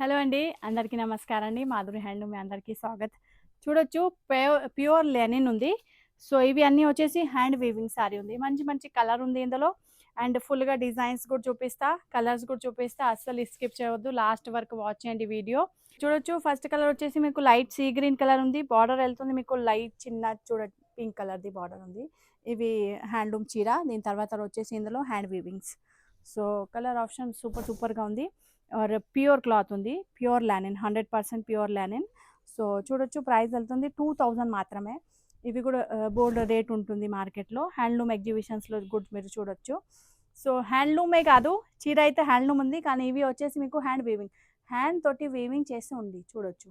Hello అండి. అందరికీ నమస్కారం అండి. మాధురి హ్యాండ్లూమ్ మీ అందరికీ స్వాగత్. చూడొచ్చు ప్యూర్ లెనిన్ ఉంది. సో, ఇవి అన్నీ వచ్చేసి హ్యాండ్ వీవింగ్ సారీ ఉంది. మంచి మంచి కలర్ ఉంది ఇందులో. అండ్ ఫుల్‌గా డిజైన్స్ కూడా చూపిస్తా, కలర్స్ కూడా చూపిస్తా. అస్సలు స్కిప్ చేయవద్దు. లాస్ట్ వరకు వాచ్ చేయండి వీడియో. చూడొచ్చు ఫస్ట్ కలర్ వచ్చేసి మీకు లైట్ సీ గ్రీన్ కలర్ ఉంది. బార్డర్ ఎళ్తుంది మీకు లైట్ చిన్న చూడండి పింక్ కలర్‌ది బార్డర్ ఉంది. ఇవి హ్యాండ్లూమ్ చీర. దీని తర్వాత వచ్చేసి ఇందులో hand weavings. So, colour option సూపర్‌గా ఉంది. ఆర్ ప్యూర్ క్లాత్ ఉంది. Pure linen 100% pure linen. So, చూడొచ్చు ప్రైస్ వెళ్తుంది 2000 మాత్రమే. ఇవి కూడా బోల్డ్ రేట్ ఉంటుంది మార్కెట్‌లో. హ్యాండ్లూమ్ ఎగ్జిబిషన్స్‌లో కూడా మీరు చూడొచ్చు. సో, హ్యాండ్లూమే కాదు చీర అయితే హ్యాండ్లూమ్ ఉంది. కానీ ఇవి వచ్చేసి మీకు హ్యాండ్ వీవింగ్. హ్యాండ్ తోటి వీవింగ్ చేసి ఉంది చూడొచ్చు.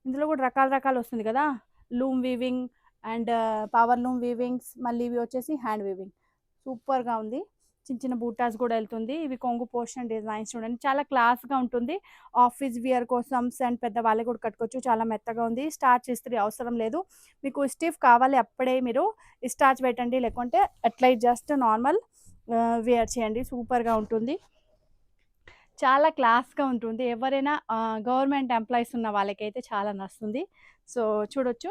ఇందులో కూడా రకాలు వస్తుంది కదా! Loom weaving and power loom weavings మళ్ళీ ఇవి వచ్చేసి హ్యాండ్ వీవింగ్. సూపర్‌గా ఉంది. చిన్న బూటాస్ కూడా వెళ్తుంది. ఇవి కొంగు పోర్షన్ డిజైన్స్ చూడండి. చాలా క్లాస్‌గా ఉంటుంది. ఆఫీస్ వియర్ కోసమ్స్ అండ్ పెద్దవాళ్ళకి కూడా కట్టుకోవచ్చు. చాలా మెత్తగా ఉంది. స్టార్చ్ ఇస్త్రీ అవసరం లేదు. మీకు స్టిఫ్ కావాలి అప్పుడే మీరు స్టార్చ్ పెట్టండి. లేకుంటే అట్లా జస్ట్ నార్మల్ వియర్ చేయండి. సూపర్‌గా ఉంటుంది. చాలా క్లాస్‌గా ఉంటుంది. ఎవరైనా గవర్నమెంట్ ఎంప్లాయీస్ ఉన్న వాళ్ళకైతే చాలా నచ్చుతుంది. సో, చూడొచ్చు.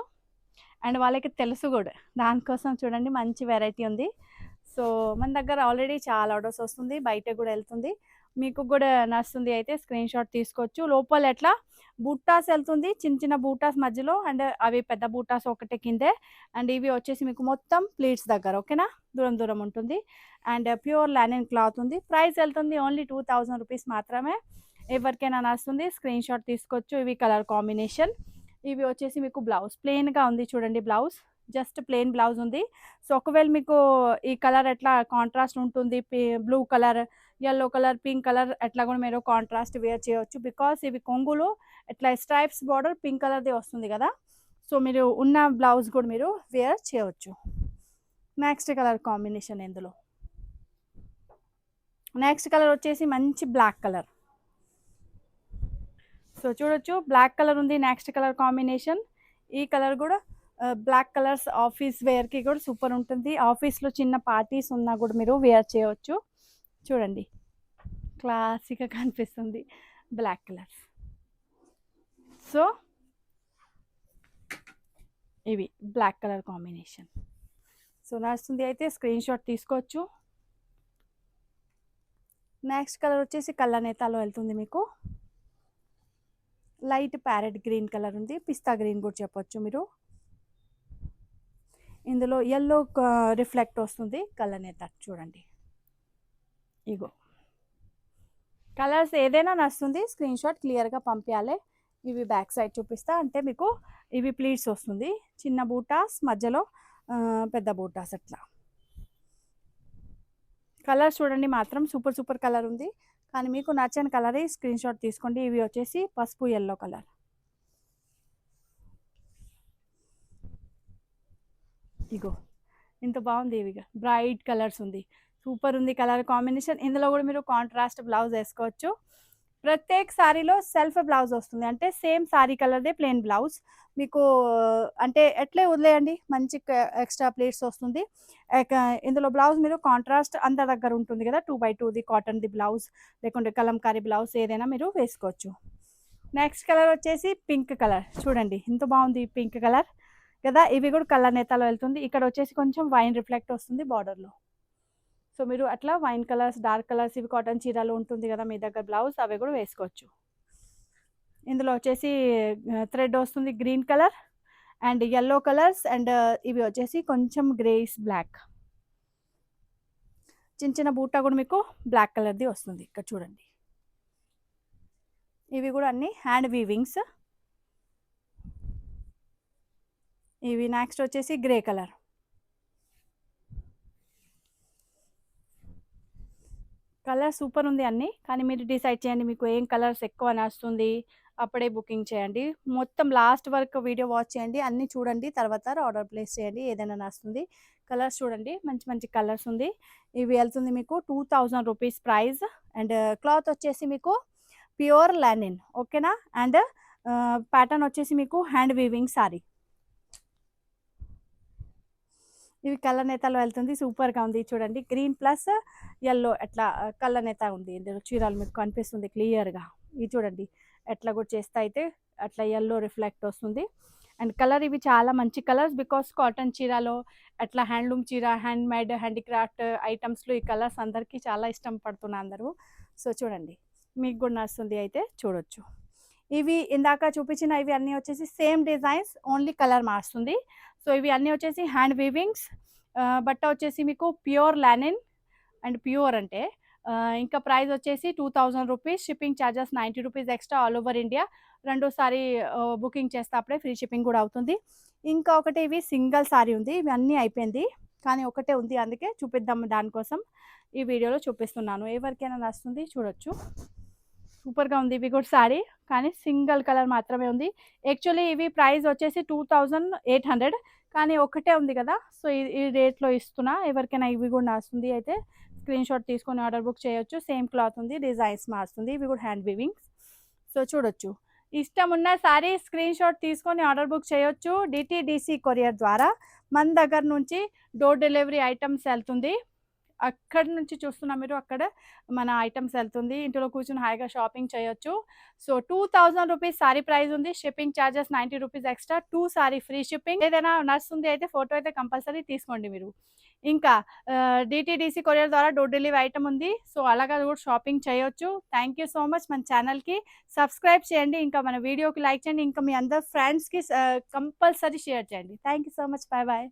అండ్ వాళ్ళకి తెలుసు కూడా. దానికోసం చూడండి మంచి వెరైటీ ఉంది. సో, మన దగ్గర ఆల్రెడీ చాలా ఆర్డర్స్ వస్తుంది. బయటకి కూడా ఎళ్తుంది. మీకు కూడా నచ్చుతుంది అయితే స్క్రీన్ షాట్ తీసుకోవచ్చు. లోపల ఎట్లా బూటాస్ ఎళ్తుంది. చిన్న బూటాస్ మధ్యలో అండ్ అవి పెద్ద బూటాస్ ఒకటే కిందే. అండ్ ఇవి వచ్చేసి మీకు మొత్తం ప్లీట్స్ దగ్గర ఓకేనా? దూరం ఉంటుంది. అండ్ ప్యూర్ లానిన్ క్లాత్ ఉంది. ప్రైస్ ఎళ్తుంది ఓన్లీ 2000 రూపీస్ మాత్రమే. ఎవరికైనా నచ్చుతుంది స్క్రీన్ షాట్ తీసుకోవచ్చు. ఇవి కలర్ కాంబినేషన్. ఇవి వచ్చేసి మీకు బ్లౌజ్ ప్లెయిన్‌గా ఉంది చూడండి బ్లౌజ్. జస్ట్ ప్లెయిన్ బ్లౌజ్ ఉంది. సో, ఒకవేళ మీకు ఈ కలర్ ఎట్లా కాంట్రాస్ట్ ఉంటుంది. Blue colour, yellow colour, pink colour అట్లా కూడా మీరు కాంట్రాస్ట్ వేర్ చేయొచ్చు. బికాస్ ఇవి కొంగులు ఇట్లా స్ట్రైప్స్ బార్డర్ పింక్ కలర్‌ది వస్తుంది కదా! సో, మీరు ఉన్న బ్లౌజ్ కూడా మీరు వేర్ చేయొచ్చు. నెక్స్ట్ కలర్ కాంబినేషన్ ఇందులో. నెక్స్ట్ కలర్ వచ్చేసి మంచి బ్లాక్ కలర్. సో, చూడొచ్చు బ్లాక్ కలర్ ఉంది. Next colour combination. ఈ కలర్ కూడా బ్లాక్ కలర్స్ ఆఫీస్ వేర్‌కి కూడా సూపర్ ఉంటుంది. ఆఫీస్‌లో చిన్న పార్టీస్ ఉన్నా కూడా మీరు వేర్ చేయొచ్చు. చూడండి. క్లాసిక్‌గా కనిపిస్తుంది బ్లాక్ కలర్స్. సో, ఇవి బ్లాక్ కలర్ కాంబినేషన్. సో, నచ్చుతుంది అయితే స్క్రీన్ షాట్ తీసుకోవచ్చు. నెక్స్ట్ కలర్ వచ్చేసి కళ్ళనేతలో వెళ్తుంది మీకు. లైట్ ప్యారెట్ గ్రీన్ కలర్ ఉంది. పిస్తా గ్రీన్ కూడా చెప్పొచ్చు మీరు. ఇందులో యెల్లో రిఫ్లెక్ట్ వస్తుంది కళ్ళనేత చూడండి. ఇగో కలర్స్ ఏదైనా నచ్చుతుంది స్క్రీన్ షాట్ క్లియర్‌గా పంపియాలి. ఇవి బ్యాక్ సైడ్ చూపిస్తా. అంటే మీకు ఇవి ప్లీట్స్ వస్తుంది. చిన్న బూటాస్ మధ్యలో పెద్ద బూటాస్ అట్లా. కలర్స్ చూడండి మాత్రం సూపర్ కలర్ ఉంది. కానీ మీకు నచ్చని కలరే స్క్రీన్ షాట్ తీసుకోండి. ఇవి వచ్చేసి పసుపు యెల్లో కలర్. ఇగో ఇంత బాగుంది. ఇవి బ్రైట్ కలర్స్ ఉంది. సూపర్ ఉంది కలర్ కాంబినేషన్. ఇందులో కూడా మీరు కాంట్రాస్ట్ బ్లౌజ్ వేసుకోవచ్చు. ప్రత్యేక సారీలో సెల్ఫ్ బ్లౌజ్ వస్తుంది. అంటే సేమ్ సారీ కలర్‌దే ప్లెయిన్ బ్లౌజ్. మీకు అంటే ఎట్లే వదిలేయండి. మంచి ఎక్స్ట్రా ప్లేట్స్ వస్తుంది. ఇక ఇందులో బ్లౌజ్ మీరు కాంట్రాస్ట్ అందరి దగ్గర ఉంటుంది కదా! 2/2ది కాటన్‌ది బ్లౌజ్ లేకుంటే కలంకారీ బ్లౌజ్ ఏదైనా మీరు వేసుకోవచ్చు. నెక్స్ట్ కలర్ వచ్చేసి పింక్ కలర్. చూడండి ఎంత బాగుంది పింక్ కలర్ కదా! ఇవి కూడా కళ్ళనేతలో వెళ్తుంది. ఇక్కడ వచ్చేసి కొంచెం వైన్ రిఫ్లెక్ట్ వస్తుంది బార్డర్‌లో. సో, మీరు అట్లా వైన్ కలర్స్, డార్క్ కలర్స్ ఇవి కాటన్ చీరలో ఉంటుంది కదా! మీ దగ్గర బ్లౌజ్ అవి కూడా వేసుకోవచ్చు. ఇందులో వచ్చేసి థ్రెడ్ వస్తుంది green colour and yellow colours and ఇవి వచ్చేసి కొంచెం గ్రేస్ బ్లాక్. చిన్న బూటా కూడా మీకు బ్లాక్ కలర్‌ది వస్తుంది. ఇక్కడ చూడండి. ఇవి కూడా అన్ని హ్యాండ్ వీవింగ్స్. ఇవి నెక్స్ట్ వచ్చేసి గ్రే కలర్. కలర్ సూపర్ ఉంది అన్నీ. కానీ మీరు డిసైడ్ చేయండి మీకు ఏం కలర్స్ ఎక్కువ నచ్చుతుంది. అప్పుడే బుకింగ్ చేయండి. మొత్తం లాస్ట్ వరకు వీడియో వాచ్ చేయండి. అన్నీ చూడండి. తర్వాత ఆర్డర్ ప్లేస్ చేయండి. ఏదైనా నచ్చుతుంది. కలర్స్ చూడండి. మంచి కలర్స్ ఉంది. ఇవి వెళ్తుంది మీకు 2000 రూపీస్ ప్రైస్. అండ్ క్లాత్ వచ్చేసి మీకు ప్యూర్ లానిన్ ఓకేనా? అండ్ ప్యాటర్న్ వచ్చేసి మీకు హ్యాండ్ వీవింగ్ సారీ. ఇవి కళ్ళనేతలో వెళ్తుంది. సూపర్‌గా ఉంది చూడండి. గ్రీన్ ప్లస్ యెల్లో అట్లా కళ్ళనేత ఉంది. ఇందులో చీరలు మీకు కనిపిస్తుంది క్లియర్‌గా. ఇది చూడండి. ఎట్లా కూడా చేస్తే అయితే అట్లా ఎల్లో రిఫ్లెక్ట్ వస్తుంది. అండ్ కలర్ ఇవి చాలా మంచి కలర్స్, బికాస్ కాటన్ చీరలో అట్లా హ్యాండ్లూమ్ చీర, హ్యాండ్మేడ్, హ్యాండీక్రాఫ్ట్ ఐటమ్స్లో ఈ కలర్స్ అందరికీ చాలా ఇష్టం పడుతున్నారు అందరూ. సో చూడండి, మీకు కూడా నచ్చుతుంది అయితే చూడొచ్చు. ఇవి ఇందాక చూపించిన ఇవి అన్నీ వచ్చేసి సేమ్ డిజైన్స్, ఓన్లీ కలర్ మారుస్తుంది. సో ఇవి అన్నీ వచ్చేసి హ్యాండ్ వీవింగ్స్. బట్ట వచ్చేసి మీకు ప్యూర్ లానిన్ అండ్ ప్యూర్ అంటే ఇంకా ప్రైస్ వచ్చేసి 2000 rupees. Shipping charges 90 rupees extra all over India. రెండోసారి బుకింగ్ చేస్తే అప్పుడే ఫ్రీ షిప్పింగ్ కూడా అవుతుంది. ఇంకా ఒకటి ఇవి సింగిల్ సారీ ఉంది, ఇవి అన్నీ అయిపోయింది కానీ ఒకటే ఉంది, అందుకే చూపిద్దాం దానికోసం ఈ వీడియోలో చూపిస్తున్నాను. ఎవరికైనా నచ్చుతుంది చూడొచ్చు. సూపర్గా ఉంది ఇవి కూడా సారీ, కానీ సింగిల్ కలర్ మాత్రమే ఉంది. యాక్చువల్లీ ఇవి ప్రైస్ వచ్చేసి 2800, కానీ ఒకటే ఉంది కదా, సో ఈ రేట్లో ఇస్తున్నా. ఎవరికైనా ఇవి కూడా నచ్చుతుంది అయితే స్క్రీన్ షాట్ తీసుకొని ఆర్డర్ బుక్ చేయొచ్చు. సేమ్ క్లాత్ ఉంది, డిజైన్స్ మారుతుంది. ఇవి కూడా హ్యాండ్ వీవింగ్స్. సో చూడొచ్చు, ఇష్టం ఉన్న సారీ స్క్రీన్ షాట్ తీసుకొని ఆర్డర్ బుక్ చేయొచ్చు. డిటిడిసి కొరియర్ ద్వారా మన దగ్గర నుంచి డోర్ డెలివరీ ఐటమ్స్ వెళ్తుంది. అక్కడ నుంచి చూస్తున్నా మీరు, అక్కడ మన ఐటమ్స్ వెళ్తుంది. ఇంట్లో కూర్చొని హాయిగా షాపింగ్ చేయొచ్చు. సో 2000 రూపీస్ సారీ ప్రైస్ ఉంది. Shipping charges 90 rupees extra, 2 sorry free shipping. ఏదైనా నచ్చుతుంది అయితే ఫోటో అయితే కంపల్సరీ తీసుకోండి మీరు. ఇంకా డిటిడిసి కొరియర్ ద్వారా డోర్ డెలివరీ ఐటమ్ ఉంది, సో అలాగా కూడా షాపింగ్ చేయొచ్చు. Thank you so much. మన ఛానల్కి సబ్స్క్రైబ్ చేయండి, ఇంకా మన వీడియోకి లైక్ చేయండి, ఇంకా మీ అందరు ఫ్రెండ్స్కి కంపల్సరీ షేర్ చేయండి. Thank you so much. Bye bye.